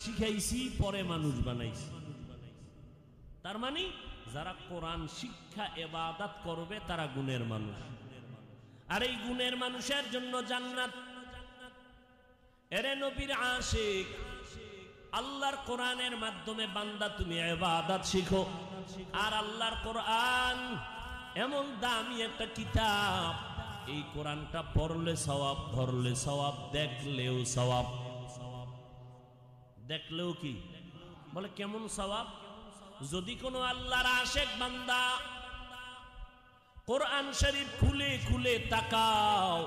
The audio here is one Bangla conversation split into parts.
শিখাইছি পরে মানুষ বানাইছি। তার মানে যারা কোরআন শিক্ষা ইবাদত করবে তারা গুণের মানুষ, আর এই গুণের মানুষের জন্য জান্নাত। এরে নবীর আশিক, আল্লাহর কোরআনের মাধ্যমে বান্দা তুমি ইবাদত শিখো। আর আল্লাহর কোরআন এমন দামি একটা কিতাব, এই কোরআনটা পড়লে সওয়াব, ধরলে সওয়াব, দেখলেও সওয়াব। দেখলেও কি বলে কেমন সওয়াব? যদি কোনো আল্লাহর আশিক বান্দা কোরআন শরীফ খুলে খুলে তাকাও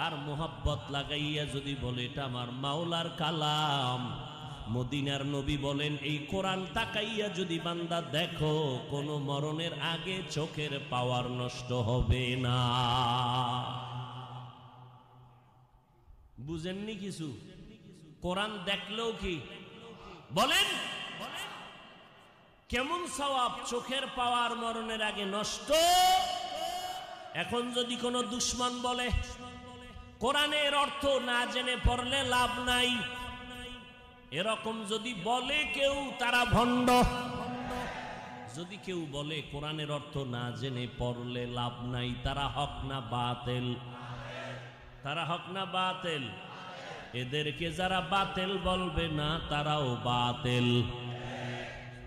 আর মোহাব্বত লাগাইয়া যদি বলে এটা আমার মাওলার কালাম, মদিনার নবী বলেন এই কোরআন তাকাইয়া যদি বান্দা দেখো, কোনো মরণের আগে চোখের পাওয়ার নষ্ট হবে না। বুঝেননি কিছু? কোরআন দেখলেও কি বলেন কেমন সওয়াব, চোখের পাওয়ার মরণের আগে নষ্ট। এখন যদি কোনো দুশমন বলে কোরআনের অর্থ না জেনে পড়লে লাভ নাই, এরকম যদি বলে কেউ, তারা ভণ্ড। যদি কেউ বলে কোরআনের অর্থ না জেনে পড়লে লাভ নাই, তারা হক না বাতিল? তারা হক না বাতিল? এদেরকে যারা বাতিল বলবে না তারাও বাতিল।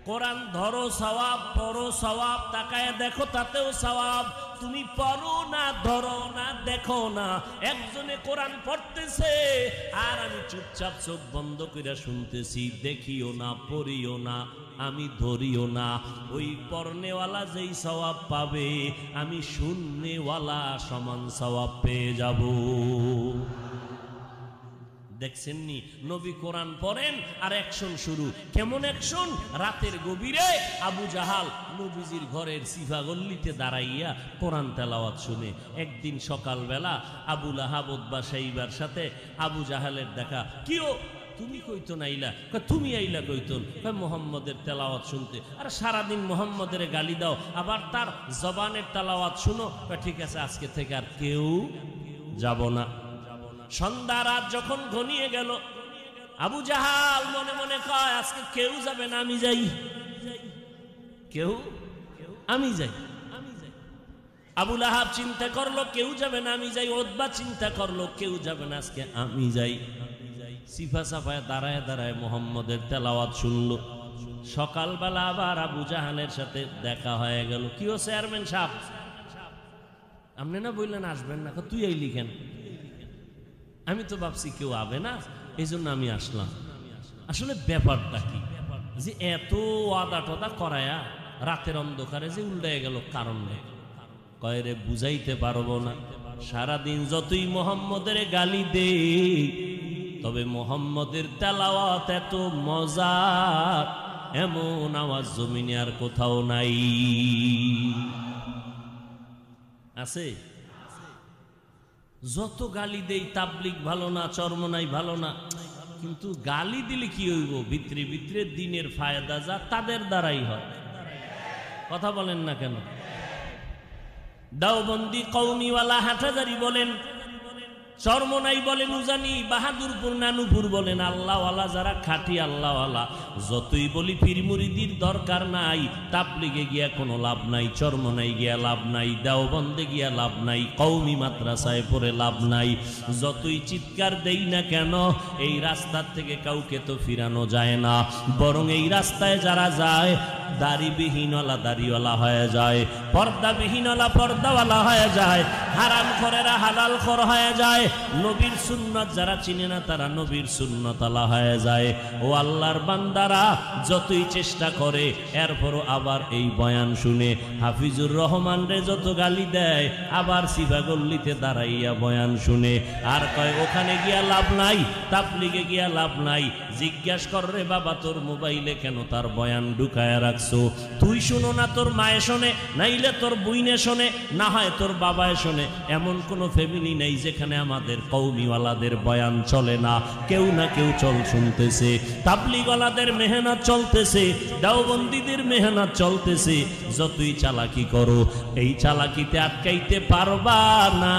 কোরআন ধরো সওয়াব, পড়ো সওয়াব, তাকায় দেখো তাতেও সওয়াব। তুমি পড়ো না, ধরো না, দেখো না, একজনে কোরআন পড়তেছে আর আমি চুপচাপ চোখ বন্ধ করে শুনতেছি, দেখিও না, পড়িও না, আমি ধরিও না। ওই পড়নেওয়ালা যেই সওয়াব পাবে, আমি শুননেওয়ালা সমান সওয়াব পেয়ে যাব। দেখছেননি নবী কোরআন পড়েন আর অ্যাকশন শুরু। কেমন অ্যাকশন? রাতের গভীরে আবু জাহাল নবীজির ঘরের সিফা গল্লিতে দাঁড়াইয়া কোরআন তেলাওয়াত শুনে। একদিন সকালবেলা আবু লাহাব উতবা সাইবার সাথে আবু জাহালের দেখা। কিও তুমি কইতো না আইলা? তুমি আইলা কইতন? মোহাম্মদের তেলাওয়াত শুনতে। আর সারাদিন মোহাম্মদের গালি দাও, আবার তার জবানের তেলাওয়াত শুনো। ঠিক আছে, আজকে থেকে আর কেউ যাব না। সন্ধ্যা রাত যখন ঘনিয়ে গেল, আবু জাহাল মনে মনে কয় আজকে কেউ যাবে না, আমি যাই। কেউ আমি যাই। আবু লাহাব চিন্তা করলো কেউ যাবে না, আমি যাই। উতবা চিন্তা করলো কেউ যাবে না, আজকে আমি যাই। সিফা সাফায় দাঁড়ায় দাঁড়ায় মোহাম্মদের তেলাওয়াত শুনলো। সকালবেলা আবার আবু জাহালের সাথে দেখা হয়ে গেল। কি ও চেয়ারম্যান সাহেব, আপনি না বললেন আসবেন না, তুই এই লিখেন। আমি তো ভাবছি কেউ আবে না, এই জন্য আমি আসলাম। আসলে ব্যাপারটা কি যে এত আদা টদা করায়া রাতের অন্ধকারে যে উল্টে গেল, কারণ নেই। কয়রে বুঝাইতে পারবো না। সারাদিন যতই মোহাম্মদের গালি দে, তবে মোহাম্মদের তেলাওয়াত এত মজার, এমন আওয়াজ জমিনে আর কোথাও নাই। আছে? যত গালি দেই, তাবলিগ ভালো না, চরমনাই ভালো না, কিন্তু গালি দিলে কি হইব? ভিতরে ভিতরে দিনের ফায়দা যা তাদের দ্বারাই হয়। কথা বলেন না কেন? দাওবন্দি, কওমিওয়ালা, হাটহাজারি বলেন, চরমনাই বলেন, উজানি, বাহাদুরপুর, নানুপুর বলেন, আল্লাহওয়ালা যারা খাঁটি আল্লাহওয়ালা, যতই বলি পীর মুরিদির দরকার নাই, তাবলিগে গিয়া কোনো লাভ নাই, চরমনাই গিয়া লাভ নাই, দেওবন্দে গিয়া লাভ নাই, কওমি মাদ্রাসায় পড়ে লাভ নাই। যতই চিৎকার দেই না কেন, এই রাস্তার থেকে কাউকে তো ফিরানো যায় না। বরং এই রাস্তায় যারা যায়, দাড়িবিহীনওয়ালা দাড়িওয়ালা হয়ে যায়, পর্দাবিহীনওয়ালা পর্দাওয়ালা হয়ে যায়, হারাম খোরেরা হালাল খোর হয়ে যায়, নবীর সুন্নাত যারা চিনে না তারা নবীর সুন্নতওয়ালা হয়ে যায়। ও আল্লাহর বান্দারা যতই চেষ্টা করে, এরপরও আবার এই বয়ান শুনে হাফিজুর রহমান রে যত গালি দেয়, আবার সিফাগল্লিতে দাঁড়াইয়া বয়ান শুনে, আর কয় ওখানে গিয়া লাভ নাই, তাবলিগে গিয়া লাভ নাই। জিজ্ঞাসা কর রে বাবা, তোর মোবাইলে কেন তার বয়ান ঢুকায়া রাখছো? তুই শুনো না, তোর মায়ে শোনে, নাইলে তোর বুইনে শোনে, না হয় তোর বাবায় শোনে। এমন কোন ফ্যামিলি নেই যেখানে আমার আমাদের কওমিওয়ালাদের বয়ান চলে না, কেউ না কেউ শুনতেছে, তাবলিগওয়ালাদের মেহনত চলতেছে, দেওবন্দীদের মেহনত চলতেছে। যতই চালাকি করো এই চালাকিতে আটকাইতে পারবা না,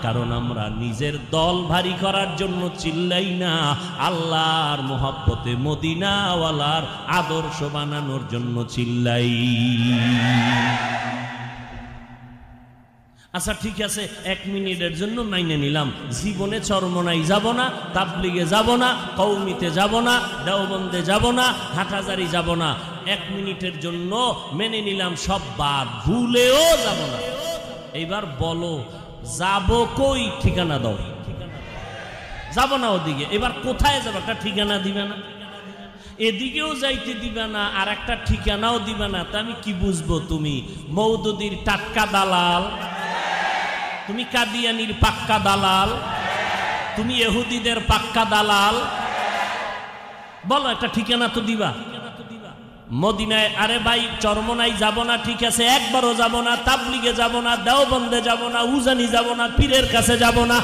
কারণ আমরা নিজের দল ভারী করার জন্য চিল্লাই না, আল্লাহর মোহাব্বতে মদিনাওয়ালার আদর্শ বানানোর জন্য চিল্লাই। আচ্ছা ঠিক আছে, 1 মিনিটের জন্য মাইনে নিলাম, জীবনে চরমনাই যাব না, তাবলিগে যাব না, কওমিতে যাব না, দেওবন্দে যাব না, হাটহাজারি যাব না। 1 মিনিটের জন্য মেনে নিলাম, সব বাদ, ভুলেও যাব না। এইবার বলো যাব কই? ঠিকানা দাও। যাব না ওদিকে, এবার কোথায় যাব? একটা ঠিকানা দিবে না, এদিকেও যাইতে দিবে না, আর একটা ঠিকানাও দিবে না। তা আমি কি বুঝবো তুমি মওদুদির টাটকা দালাল, তুমি কাদিয়ানির পাক্কা দালাল, তুমি ইহুদিদের পাক্কা দালাল? বলো একটা ঠিকানা তো দিবা। মদিনায়, আরে ভাই চরমনাই যাব না, ঠিক আছে, একবারও যাব না, তাবলিগে যাব না, দেওবন্দে যাব না, উজানি যাব না, পীরের কাছে যাব না,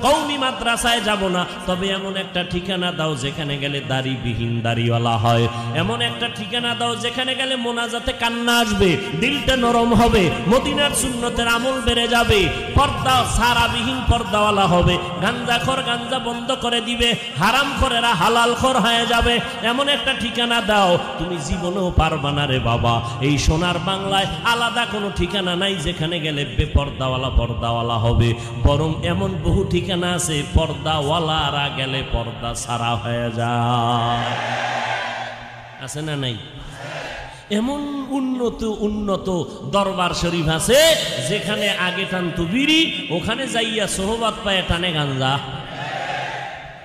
কওমি মাদ্রাসায় যাব না। তবে এমন একটা ঠিকানা দাও যেখানে গেলে দাড়িবিহীন দাড়িওয়ালা হয়, এমন একটা ঠিকানা দাও যেখানে গেলে মোনাজাতে কান্না আসবে, দিলটা নরম হবে, মদিনার সুন্নতের আমল বেড়ে যাবে, পর্দা সারাবিহীন পর্দাওয়ালা হবে, গাঞ্জাখোর গাঞ্জা বন্ধ করে দিবে, হারামখোরেরা হালালখোর হয়ে যাবে। এমন একটা ঠিকানা দাও, তুমি জীবনেও পারবা না রে বাবা। এই সোনার বাংলায় আলাদা কোনো ঠিকানা নাই যেখানে গেলে বেপর্দাওয়ালা পর্দাওয়ালা হবে, বরং এমন বহু ঠিকানা আছে পর্দাওয়ালারা গেলে পর্দা সারা হয়ে যায়। আছে না নাই? এমন উন্নত উন্নত দরবার শরীফ আছে যেখানে আগে টানতো বিড়ি, ওখানে যাইয়া সোহবত পায় টানে গাঞ্জা।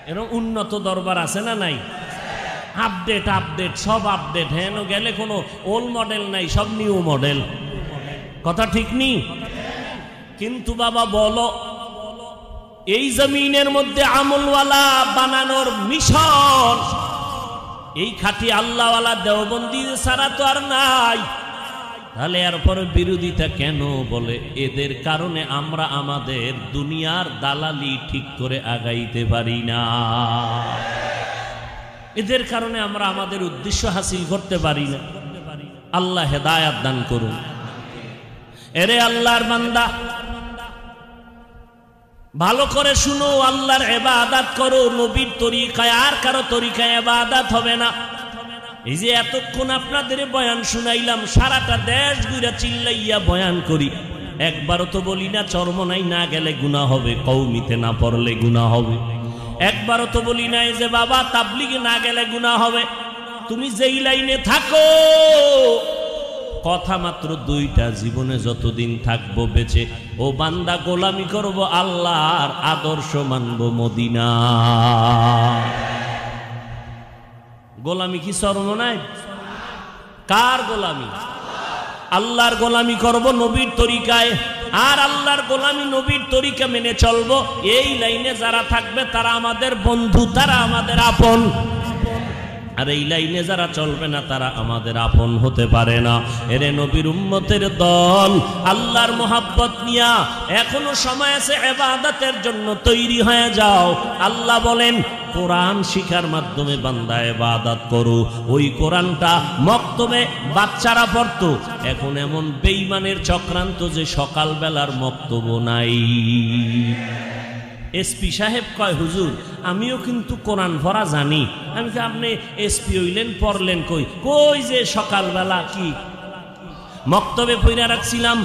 এরকম উন্নত দরবার আছে না নাই? আপডেট আপডেট সব আপডেট, হ্যাঁ গেলে কোনো ওল্ড মডেল নাই, সব নিউ মডেল। কথা ঠিক নি? কিন্তু বাবা বলো, এই জমিনের মধ্যে আমলওয়ালা বানানোর মিশন এই খাঁটি আল্লাহওয়ালা দেওবন্দি ছাড়া তো আর নাই। তাহলে এরপরে বিরোধিতা কেন? বলে এদের কারণে আমরা আমাদের দুনিয়ার দালালি ঠিক করে আগাইতে পারি না, এদের কারণে আমরা আমাদের উদ্দেশ্য হাসিল করতে পারি না। আল্লাহ হেদায়াত দান করুন। এরে আল্লাহর বান্দা, ভালো করে শুনো, আল্লাহর ইবাদত করো নবীর তরিকায়, আর কারো তরিকায় ইবাদত হবে না। এই যে এতক্ষণ আপনাদের বয়ান শুনাইলাম, সারাটা দেশ ঘুরে চিল্লাইয়া বয়ান করি, একবারও তো বলি না চরমনাই না গেলে গুনাহ হবে, কওমিতে না পড়লে গুনাহ হবে। একবারও তো বলি না যে বাবা তাবলিগে না গেলে গুনাহ হবে। তুমি যেই লাইনে থাকো, কথা মাত্র 2টা, জীবনে যতদিন থাকবো বেঁচে, ও বান্দা গোলামি করব আল্লাহর, আদর্শ মানব মদিনা। গোলামি কি চরমনাই? কার গোলামি? আল্লাহর গোলামি করব নবীর তরিকায়, আর আল্লাহর গোলামি নবীর তরিকা মেনে চলবো। এই লাইনে যারা থাকবে তারা আমাদের বন্ধু, তারা আমাদের আপন। আর এই লাইনে যারা চলবে না তারা আমাদের আপন হতে পারে না। এরে নবীর উম্মতের দল, আল্লাহর মোহাব্বত নিয়া এখনো সময় আছে, ইবাদতের জন্য তৈরি হয়ে যাও। আল্লাহ বলেন কোরআন শিখার মাধ্যমে বান্দা ইবাদত করো। ওই কোরআনটা মক্তবে বাচ্চারা পড়তো, এখন এমন বেঈমানের চক্রান্ত যে সকালবেলার মক্তব নাই। এসপি সাহেব কয় হুজুর আমিও কিন্তু কোরআন পড়া জানি। আমি কি আপনি এসপি হইলেন, পড়লেন কই? কই যে সকালবেলা কি মক্তবে পড়া রাখছিলাম।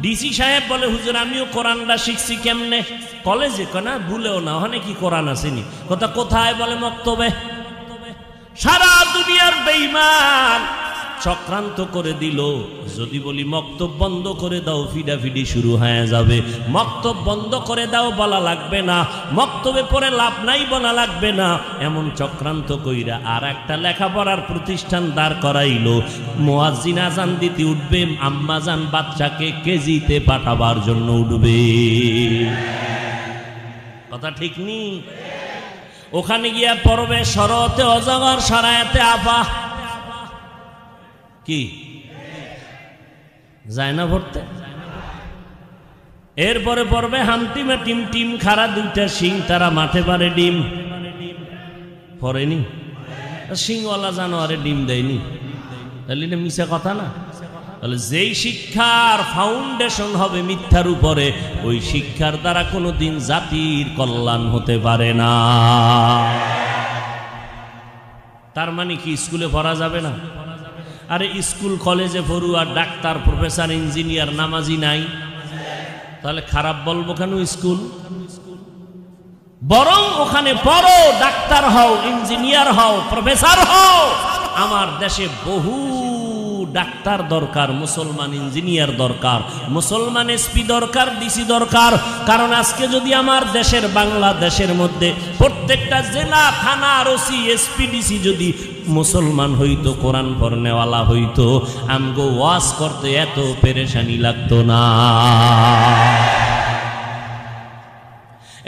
ডিসি সাহেব বলে হুজুর আমিও কোরআনটা শিখছি। কেমনে? কলেজে? না ভুলেও না, ওখানে কি কোরআন আসেনি? কথা কোথায়? বলে মক্তবে। সারা দুনিয়ার বেঈমান চক্রান্ত করে দিল, যদি বলি মক্তব বন্ধ করে দাও ফিডাফিডি শুরু হয়ে যাবে। মক্তব বন্ধ করে দাও বলা লাগবে না, মক্তবে পড়ে লাভ নাই বলা লাগবে না। এমন চক্রান্ত কইরা আর একটা লেখাপড়ার প্রতিষ্ঠান দাঁড় করাইলো। মুয়াজ্জিন আজান দিতে উঠবে, আম্মাজান বাচ্চাকে কেজিতে পাঠাবার জন্য উঠবে। কথা ঠিক নি? ওখানে গিয়া পড়বে শরতে অজগর সরায়াতে আফা। কি যায় না পড়তে? এরপরে পড়বে হামটিমা টিম টিম খাড়া দুইটা শিং তারা মাঠে পারে ডিম পড়েনি শিংওয়ালা জানোয়ারে ডিম দেয়নি তাহলে এটা মিছা কথা না তাহলে যেই শিক্ষার ফাউন্ডেশন হবে মিথ্যার উপরে ওই শিক্ষার দ্বারা কোনোদিন জাতির কল্যাণ হতে পারে না তার মানে কি স্কুলে পড়া যাবে না আরে স্কুল কলেজে পড়ুয়া ডাক্তার প্রফেসর ইঞ্জিনিয়ার নামাজি নাই তাহলে খারাপ বলবো কেন স্কুল বরং ওখানে পড়ো ডাক্তার হও ইঞ্জিনিয়ার হও প্রফেসর হও আমার দেশে বহু ডাক্তার দরকার মুসলমান ইঞ্জিনিয়ার দরকার মুসলমান এসপি দরকার ডিসি দরকার কারণ আজকে যদি আমার দেশের বাংলাদেশের মধ্যে প্রত্যেকটা জেলা থানা ওসি এসপি ডিসি যদি মুসলমান হইতো কোরআন পড়নেওয়ালা হইতো আমগো ওয়াজ করতে এত পেরেশানি লাগতো না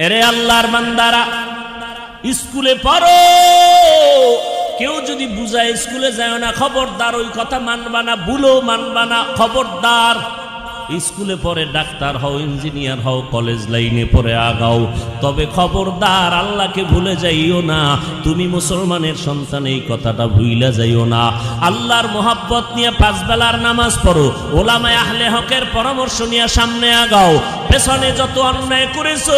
এরে আল্লাহর বান্দারা স্কুলে পড়ো কেউ যদি বুঝায় স্কুলে যায় না খবরদার ওই কথা মানবা না ভুলো মানবা না খবরদার স্কুলে পড়ে ডাক্তার হও ইঞ্জিনিয়ার হও কলেজ লাইনে পড়ে আগাও তবে খবরদার আল্লাহকে ভুলে যাইও না তুমি মুসলমানের সন্তান এই কথাটা ভুইলা যাইও না আল্লাহর মোহাব্বত নিয়ে পাঁচ বেলার নামাজ পড়ো ওলামায়ে আহলে হকের পরামর্শ নিয়ে সামনে আগাও পেছনে যত অন্যায় করেছো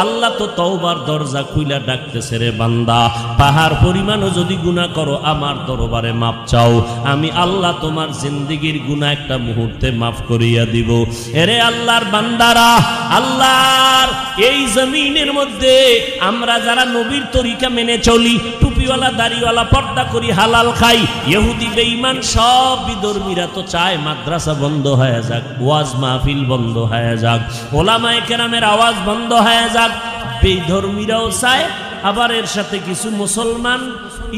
আল্লাহ তো তওবার দরজা খুইলা ডাকতেছে রে বান্দা পাহাড় পরিমাণও যদি গুনাহ করো আমার দরবারে মাপ চাও আমি আল্লাহ তোমার জিন্দেগীর গুনাহ একটা মুহূর্তে মাফ করিয়া দিব এরে আল্লাহর বান্দারা আল্লাহর এই জমিনের মধ্যে আমরা যারা নবীর তরিকা মেনে চলি টুপিওয়ালা দাড়িওয়ালা পর্দা করি হালাল খাই ইহুদি বেঈমান সব বিধর্মীরা তো চায় মাদ্রাসা বন্ধ হয়ে যাক ওয়াজ মাহফিল বন্ধ হয়ে যাক ওলামায়ে কেরামের আওয়াজ বন্ধ হয়ে যাক বেধর্মীরাও চায় আবার এর সাথে কিছু মুসলমান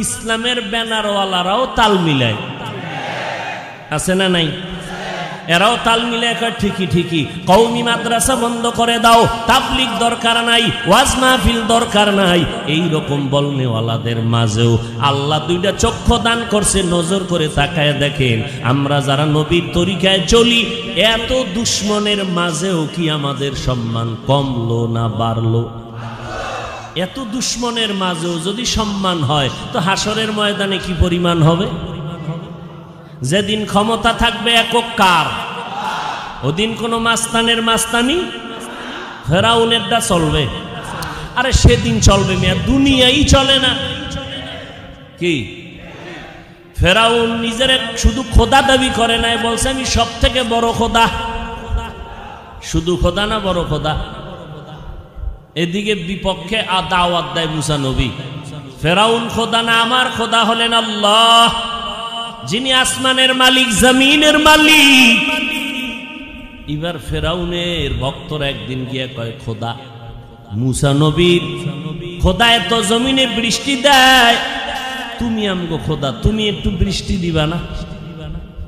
ইসলামের ব্যানারওয়ালারাও তাল মিলায় আছে না নাই এরাও তাল মিলে কয় ঠিকই ঠিকই কওমি মাদ্রাসা বন্ধ করে দাও তাবলীগ দরকার নাই ওয়াজ মাহফিল দরকার নাই এই রকম বলনেওয়ালাদের মাঝেও আল্লাহ দুইটা চক্ষু দান করছে নজর করে তাকায় দেখেন আমরা যারা নবীর তরিকায় চলি এত দুশমনের মাঝেও কি আমাদের সম্মান কমলো না বাড়লো এত দুশমনের মাঝেও যদি সম্মান হয় তো হাসরের ময়দানে কি পরিমাণ হবে যেদিন ক্ষমতা থাকবে একক কার ওদিন কোন মাস্তানের মাস্তানি ফেরাউনেরটা চলবে আরে সেদিন চলবে মিয়া দুনিয়াই চলে না কি ফেরাউন নিজের শুধু খোদা দাবি করে নাই বলছে আমি সব থেকে বড় খোদা শুধু খোদা না বড় খোদা এদিকে বিপক্ষে দাওয়াত দেয় মুসা নবী ফেরাউন খোদা না আমার খোদা হলেন আল্লাহ যিনি আসমানের মালিক জমিনের মালিক এবার ফেরাউনের ভক্তরা একদিন গিয়ে কয় খোদা মুসা নবীর খোদা এত জমিনে বৃষ্টি দেয় তুমি আমগো খোদা তুমি একটু বৃষ্টি দিবা না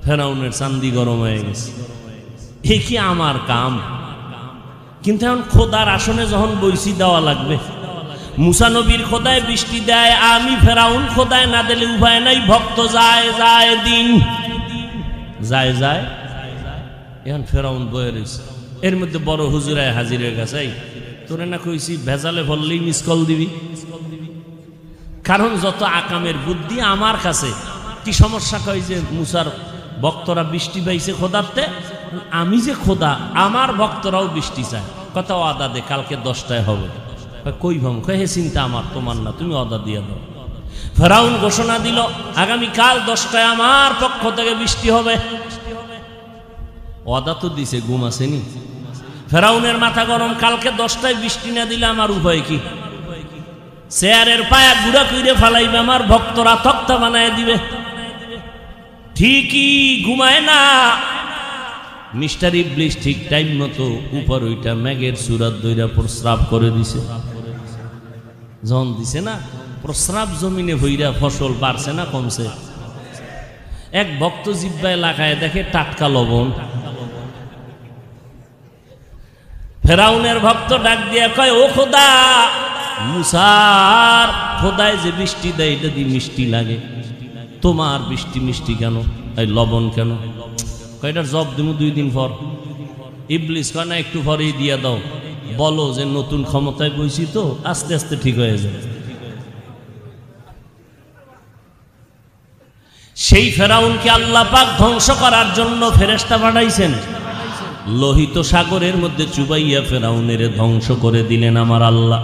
ফেরাউনের চান্দি গরম হয়ে গেছে এ কি আমার কাম কিন্তু এখন খোদার আসনে যখন বইসি দেওয়া লাগবে মুসা নবীর খোদায় বৃষ্টি দেয় আমি ফেরাউন খোদায় না দিলে উপায় নাই ভক্ত যায় যায় দিন যায় যায় এখন ফেরাউন বয়ে রয়েছে এর মধ্যে বড় হুজুরায় হাজির হয়ে গেছে তোরে না কইছি ভেজালে বললেই মিস কল দিবি কারণ যত আকামের বুদ্ধি আমার কাছে কি সমস্যা কয় যে মুসার ভক্তরা বৃষ্টি পাইছে খোদাতে আমি যে খোদা আমার ভক্তরাও বৃষ্টি চায় কত আদা দে কালকে 10টায় হবে কই ভাম হে চিন্তা আমার তোমার না তুমি অর্ডার দিয়ে দাও ফেরাউন ঘোষণা দিল আগামী কাল 10টায় আমার পক্ষ থেকে বৃষ্টি হবে অর্ডার তো দিছে ঘুম আসেনি ফেরাউনের মাথা গরম কালকে 10টায় বৃষ্টি না দিলে আমার উপায় কি চেয়ারের পায়া গুড়া কইরে ফেলাইবে আমার ভক্তরা তক্তা বানায় দিবে ঠিকই ঘুমায় না মিস্টার ইবলিস ঠিক টাইম মতো উপর ওইটা মেঘের সুরাত দইরা প্রস্রাব করে দিছে যখন দিছে না প্রস্রাব জমিনে ভইরা ফসল বাড়ছে না কমছে এক ভক্ত জিব্বায় লাগায় দেখে টাটকা লবণ ফেরাউনের ভক্ত ডাক দিয়া কয় ও খোদা মুসার খোদায় যে বৃষ্টি দেয় এটা দিয়ে মিষ্টি লাগে তোমার বৃষ্টি মিষ্টি কেন এই লবণ কেন কয়টার জব দিব 2 দিন পর ইবলিস কয় না একটু পরেই দিয়ে দাও, বলো যে নতুন ক্ষমতায় বইছি তো আস্তে আস্তে ঠিক হয়ে যাবে। সেই ফেরাউনকে আল্লাহ পাক ধ্বংস করার জন্য ফেরেশতা পাঠাইছেন, লোহিত সাগরের মধ্যে চুবাইয়া ফেরাউনের ধ্বংস করে দিলেন আমার আল্লাহ।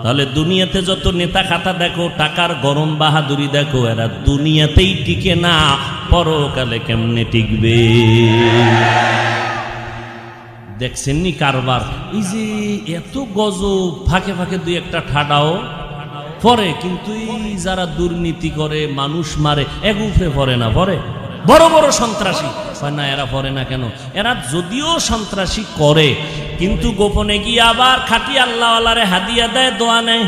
তাহলে দুনিয়াতে যত নেতা খাতা দেখো, টাকার গরম বাহাদুরি দেখো, এরা দুনিয়াতেই টিকে না, পরকালে কেমনে টিকবে? দেখছেননি কারবার? এই যে এত গজব, ফাঁকে ফাঁকে দুই একটা ঠাডাও পরে, কিন্তু এই যারা দুর্নীতি করে, মানুষ মারে, এক উপরে পড়ে না, পরে বড় বড় সন্ত্রাসী না, এরা পড়ে না কেন? এরা যদিও সন্ত্রাসী করে, কিন্তু গোপনে গিয়ে আবার খাটি আল্লাহওয়ালারে হাদিয়া দেয়, দোয়া নেয়।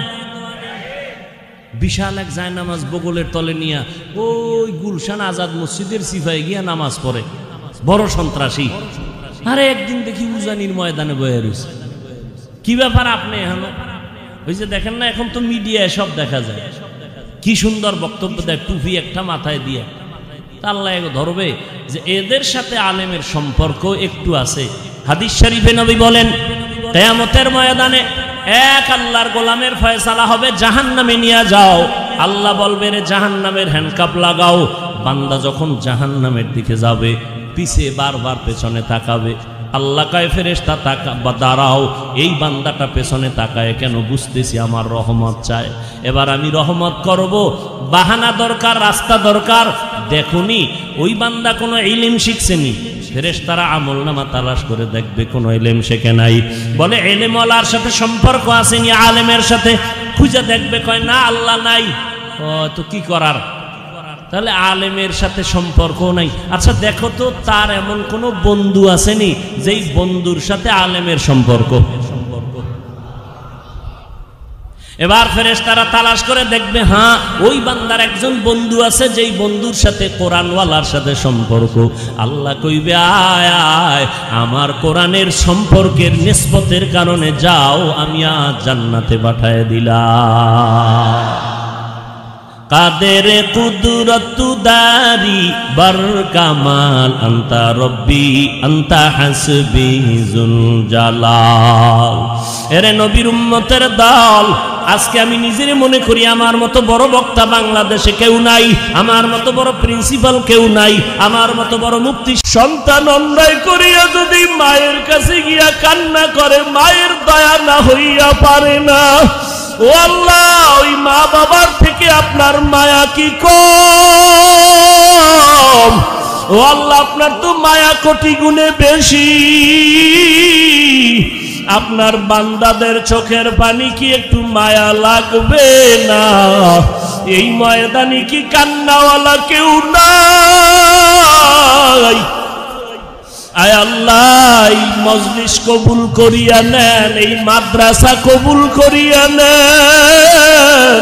বিশাল এক যায় নামাজ বগলের তলে নিয়া ওই গুলশান আজাদ মসজিদের সিফায় গিয়া নামাজ পড়ে, বড় সন্ত্রাসী। আরে একদিন দেখি উজানির ময়দানে বয়ে রয়েছে। কি ব্যাপার আপনি এখন? ওই যে দেখেন না, এখন তো মিডিয়ায় সব দেখা যায়, কি সুন্দর বক্তব্য দেয়, টুপি একটা মাথায় দিয়ে। আল্লাহ ধরবে যে এদের সাথে আলেমের সম্পর্ক একটু আছে। হাদিস শরীফে নবী বলেন, কিয়ামতের ময়দানে এক আল্লাহর গোলামের ফয়সালা হবে, জাহান্নামে নিয়ে যাও। আল্লাহ বলবে, রে জাহান্নামের হ্যান্ডকাপ লাগাও। বান্দা যখন জাহান্নামের দিকে যাবে, পিছে বারবার পেছনে তাকাবে। আল্লাহ কয়, ফেরেশতা দাঁড়াও, এই বান্দাটা পেছনে তাকায় কেন? বুঝতেছি আমার রহমত চায়, এবার আমি রহমত করব। বাহানা দরকার, রাস্তা দরকার। দেখুনি ওই বান্দা কোনো ইলম শিখছেনি? ফেরেশতারা আমলনামা তালাশ করে দেখবে কোনো ইলম শেখে নাই। বলে ইলমওয়ালার সাথে সম্পর্ক আসেনি আলেমের সাথে, খুঁজে দেখবে, কয় না আল্লাহ নাই। তো কি করার? তাহলে আলেমের সাথে সম্পর্ক নাই। আচ্ছা দেখো তো, তার এমন কোন বন্ধু আসেনি যেই বন্ধুর সাথে আলেমের সম্পর্ক? এবার ফেরেশতারা তালাশ করে দেখবে, হ্যাঁ ওই বান্দার একজন বন্ধু আছে, যেই বন্ধুর সাথে কোরআনওয়ালার সাথে সম্পর্ক। আল্লাহ কইবে, আয় আয়, আমার কোরআনের সম্পর্কের নিসবতের কারণে যাও, আমি আজ জান্নাতে পাঠায় দিলাম। কাদের কুদরত দারি বার কামাল, আন্তা রব্বি আন্তা হাসবি জুল জালাল। এরে নবীর উম্মতের দল, আজকে আমি নিজের মনে করি আমার মতো বড় বক্তা বাংলাদেশে কেউ নাই, আমার মতো বড় প্রিন্সিপাল কেউ নাই, আমার মতো বড় মুফতি। সন্তান অন্যায় করিয়া যদি মায়ের কাছে গিয়া কান্না করে, মায়ের দয়া না হইয়া পারে না। ও আল্লাহ, ওই মা বাবার থেকে আপনার মায়া কি কম? ও আল্লাহ, আপনার তো মায়া কোটি গুণে বেশি। আপনার বান্দাদের চোখের পানি কি একটু মায়া লাগবে না? এই ময়দানে কি কান্নাওয়ালা কেউ নাই? আয় আল্লাহ, এই মজলিস কবুল করিয়া নেন, এই মাদ্রাসা কবুল করিয়া নেন।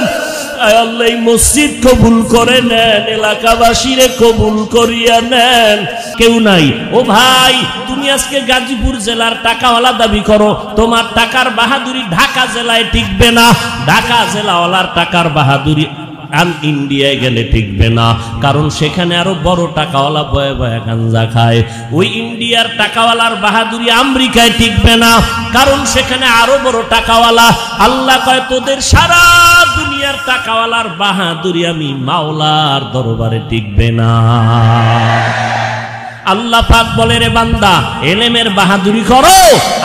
আয় আল্লাহ, এই মসজিদ কবুল করে নেন, এলাকাবাসীরে কবুল করিয়া নেন। কেউ নাই। ও ভাই, তুমি আজকে গাজীপুর জেলার টাকাওয়ালা দাবি করো, তোমার টাকার বাহাদুরি ঢাকা জেলায় টিকবে না। ঢাকা জেলাওয়ালার টাকার বাহাদুরি ইন্ডিয়ায় গেলে টিকবে না, কারণ সেখানে আরো বড় টাকাওয়ালা বয়ে বয়ে গাঞ্জা খায়। ওই ইন্ডিয়ার টাকাওয়ালার বাহাদুরি আমেরিকায় টিকবে না, কারণ সেখানে আরো বড় টাকাওয়ালা। আল্লাহ কয়, তোদের সারা দুনিয়ার টাকাওয়ালার বাহাদুরি আমি মাওলার দরবারে টিকবে না। আল্লাহ পাক বলে, রে বান্দা, এলেমের বাহাদুরি করো।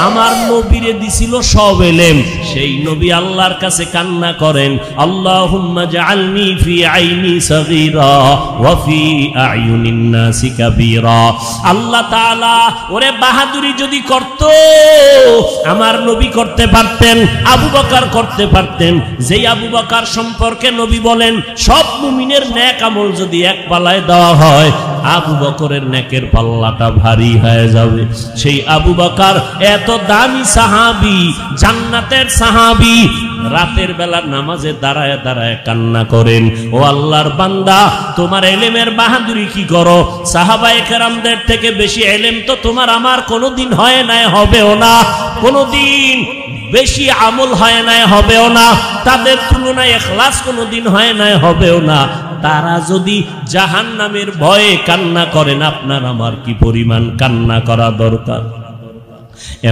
আমার নবীরে দিছিল সব এলেম, সেই নবী আল্লাহর কাছে কান্না করেন, আল্লাহুম্মা জাআলনি ফি আইনি সাগীরা ওয়া ফি আয়ুনিন নাসি কাবীরা। আল্লাহ তাআলা ওরে বাহাদুরি যদি করত, আমার নবী করতে পারতেন, আবু বকর করতে পারতেন। যেই আবু বকর সম্পর্কে নবী বলেন, সব মুমিনের নেক আমল যদি এক পাল্লায় দেওয়া হয়, আবু বকরের নেকের পাল্লাটা ভারী হয়ে যাবে। সেই আবু বকর এত দামি সাহাবী, জান্নাতের সাহাবী, রাতের বেলা নামাজে দাঁড়ায় দাঁড়ায় কান্না করেন, ও আল্লাহর বান্দা, তোমার এলেমের বাহাদুরি কি করো? সাহাবায়ে কেরামদের থেকে বেশি এলেম তো তোমার আমার কোনোদিন হয় নাই, হবেও না। কোনোদিন বেশি আমল হয় নাই, হবেও না। তাদের তুলনায় ইখলাস কোনোদিন হয় নাই, হবেও না। তারা যদি জাহান্নামের ভয়ে কান্না করেন, আপনার আমার কি পরিমাণ কান্না করা দরকার?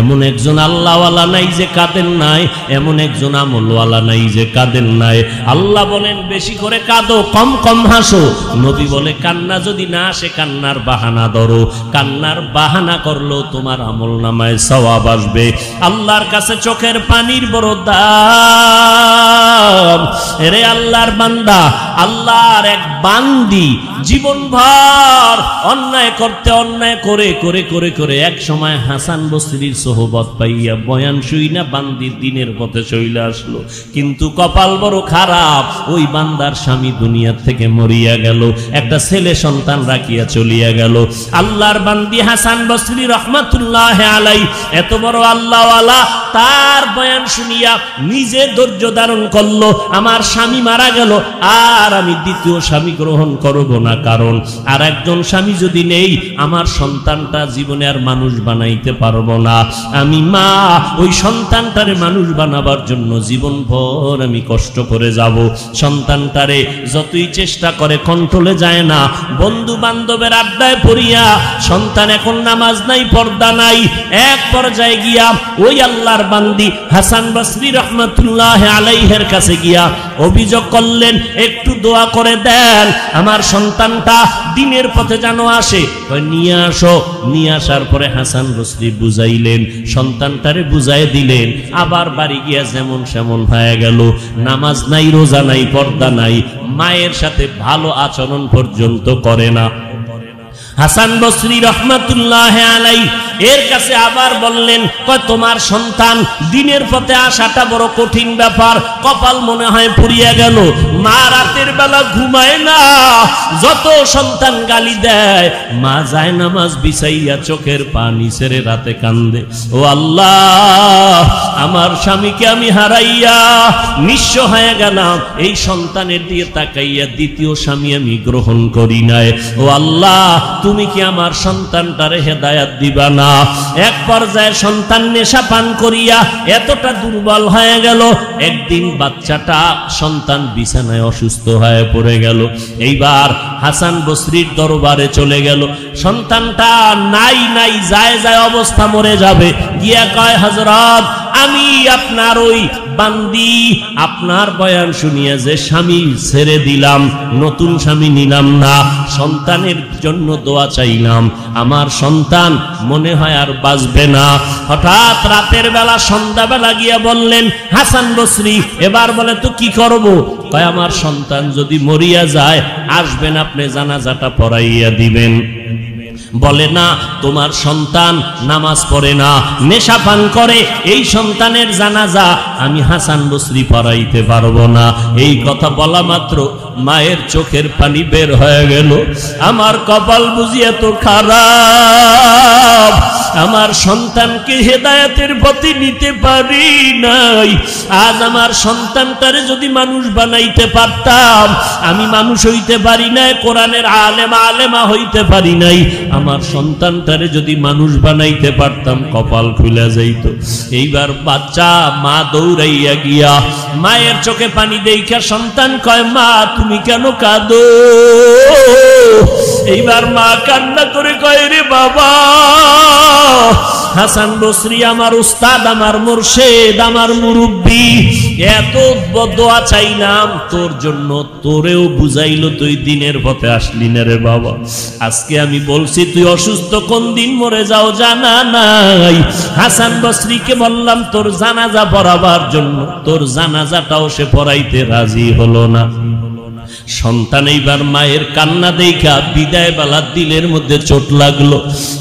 এমন একজন আল্লাহওয়ালা নাই যে কাঁদেন নাই, এমন একজন আমলওয়ালা নাই যে কাঁদেন নাই। আল্লাহ বলেন বেশি করে কাঁদো, কম কম হাসো। নবী বলে কান্না যদি না আসে কান্নার বাহানা ধরো, কান্নার বাহানা করলেও তোমার আমল নামায় সওয়াব আসবে। আল্লাহর কাছে চোখের পানির বড় দাম। এরে আল্লাহর বান্দা, আল্লাহর এক বান্দি জীবনভর অন্যায় করতে অন্যায় করে করে করে করে এক সময় হাসান বসরির সোহবত পাইয়া বয়ান শুই না বান্দির দিনের পথে চলে আসলো। কিন্তু কপাল বড় খারাপ, ওই বান্দার স্বামী দুনিয়া থেকে মরিয়া গেল, একটা ছেলে সন্তান রাখিয়া চলিয়া গেল। আল্লাহর বান্দি হাসান বসরি রহমাতুল্লাহ আলাই এত বড় আল্লাহওয়ালা, তার বয়ান শুনিয়া নিজে ধৈর্য ধারণ করলো। আমার স্বামী মারা গেল, আর আমি দ্বিতীয় স্বামী গ্রহণ করব না, কারণ আর একজন স্বামী যদি নেই আমার সন্তানটা জীবনে আর মানুষ বানাইতে পারবো না। আমি মা ওই সন্তানটারে মানুষ বানাবার জন্য জীবনভর আমি কষ্ট করে যাব। সন্তানটারে যতই চেষ্টা করে কন্ট্রোলে যায় না। বন্ধু বান্ধবের আড্ডায় পড়িয়া সন্তান এখন নামাজ নাই, পর্দা নাই। এক পর্যায়ে গিয়া ওই আল্লাহর বান্দি হাসান বসরি রহমাতুল্লাহ আলাইহির কাছে গিয়া অভিযোগ করলেন, একটু দোয়া করে দেন আমার সন্তানটা দিনের পথে যেন আসে। নিয়ে আসো। নিয়ে আসার পরে হাসান বসরি বুঝাইলেন, সন্তানটারে বুঝাই দিলেন। আবার বাড়ি গিয়া যেমন সেমন হয়ে গেল, নামাজ নাই, রোজা নাই, পর্দা নাই, মায়ের সাথে ভালো আচরণ পর্যন্ত করে না। হাসান বসরি রহমাতুল্লাহ আলাই এর কাছে আবার বললেন, কয় তোমার সন্তান দিনের পথে আসাটা বড় কঠিন ব্যাপার, কপাল মনে হয় পুড়িয়া গেল। মা রাতের বেলা ঘুমায় না, যত সন্তান গালি দেয় মা যায় নামাজ বিছাইয়া চোখের পানি ছেড়ে রাতে কান্দে। ও আল্লাহ, আমার স্বামীকে আমি হারাইয়া নিঃস্ব হয়ে গেলাম, এই সন্তানের দিয়ে তাকাইয়া দ্বিতীয় স্বামী আমি গ্রহণ করি নাই। ও আল্লাহ, তুমি কি আমার সন্তানটারে হেদায়াত দিবা না? এক পর্যায়ে সন্তান নেশা পান করিয়া এতটা দুর্বল হয়ে গেল, একদিন বাচ্চাটা সন্তান বিছানায় অসুস্থ হয়ে পড়ে গেল। এইবার হাসান বসরির দরবারে চলে গেল। সন্তানটা নাই নাই যায় যায় অবস্থা, মরে যাবে। গিয়া কয়, হযরত আমি আপনার ওই বান্দি আপনার বয়ান শুনিয়া যে স্বামী ছেড়ে দিলাম, নতুন স্বামী নিলাম না, সন্তানের জন্য দোয়া চাইলাম, আমার সন্তান মনে হয় আর বাঁচবে না। হঠাৎ রাতের বেলা সন্ধ্যাবেলা গিয়া বললেন হাসান বসরি, এবার বলে তো কি করব? কয় আমার সন্তান যদি মরিয়া যায় আসবেন, আপনি জানাজাটা পড়াইয়া দিবেন। বলে না, তোমার সন্তান নামাজ পড়ে না, নেশা পান করে, এই সন্তানের জানাজা আমি হাসান বসরি পড়াইতে পারবো না। এই কথা বলা মাত্র মায়ের চোখের পানি বের হয়ে গেল। আমার কপাল বুঝি এত খারাপ, আমার সন্তানকে হেদায়েতের পথে নিতে পারি নাই। আজ আমার সন্তানটারে যদি মানুষ বানাইতে পারতাম, আমি মানুষ হইতে পারি নাই, কোরআনের আলেম আলেমা হইতে পারি নাই। আমার সন্তানটারে যদি মানুষ বানাইতে পারতাম, কপাল খুলে যাইত। এইবার বাচ্চা মা দৌড়াইয়া গিয়া মায়ের চোখে পানি দেইখা সন্তান কয়, মা তুমি কেন কাঁদো? এইবার মা কান্না করে কয়, রে বাবা, হাসান বসরি আমার উস্তাদ, আমার মুর্শিদ, আমার মুরব্বী, এত দোয়া চাইলাম তোর জন্য, তোরেও বুঝাইলো, তুই দিনের পথে আসলি না রে বাবা। আজকে আমি বলছি তুই অসুস্থ, কোন দিন মরে যাও জানা নাই। হাসান বসরিকে বললাম তোর জানাজা পড়াবার জন্য, তোর জানাজাটাও সে পড়াইতে রাজি হলো না। সন্তান এইবার মায়ের কান্না দেখা বিদায় বেলা দিলের মধ্যে চোট লাগলো।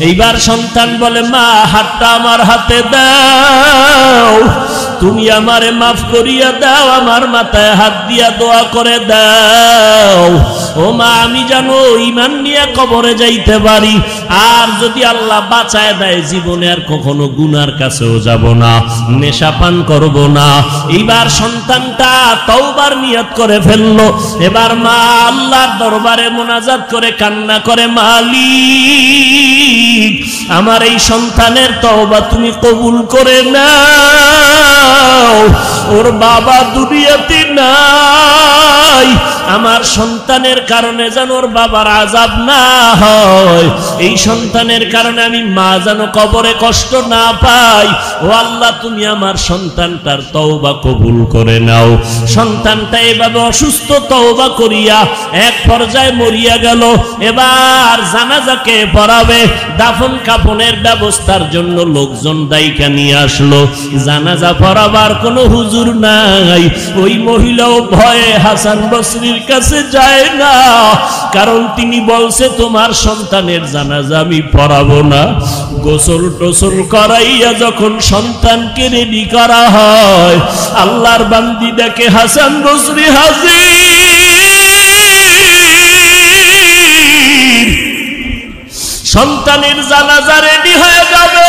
এইবার সন্তান বলে, মা হাতটা আমার হাতে দাও, তুমি আমারে মাফ করিয়া দাও, আমার মাথায় হাত দিয়া দোয়া করে দাও। ও মা, আমি জানো ঈমান নিয়ে কবরে যাইতে পারি, আর যদি আল্লাহ বাঁচায় দেয় জীবনে আর কখনো গুনার কাছেও যাব না, নেশা পান করব না। এইবার সন্তানটা তওবার নিয়ত করে ফেললো। এবার মা আল্লাহর দরবারে মোনাজাত করে কান্না করে, মালিক আমার এই সন্তানের তওবা তুমি কবুল করে নাও, ওর বাবা দুনিয়াতে নাই, আমার সন্তানের কারণে যেন ওর বাবার আযাব না হয়, এই সন্তানের কারণে আমি মা যেন কবরে কষ্ট না পাই। ও আল্লাহ, তুমি আমার সন্তানটার তওবা কবুল করে নাও। সন্তানটা এভাবে অসুস্থ তওবা করিয়া এক পর্যায়ে মরিয়া গেল। এবার জানাজাকে পড়াবে, দাফন কাফনের ব্যবস্থার জন্য লোকজন দায়িকা নিয়ে আসলো। জানাজা পড়াবার কোনো হুজুর নাই। ওই মহিলাও ভয়ে হাসান বসরির কাছে যায় না, কারণ তিনি বলছে তোমার সন্তানের জানাজা আমি পড়াবো না। গোসল টোসল করাইয়া যখন সন্তানকে রেডি করা হয়, আল্লাহর বান্দি দেখে হাসান বসরি হাজির। সন্তানের জানাজা রেডি হয়ে যাবে।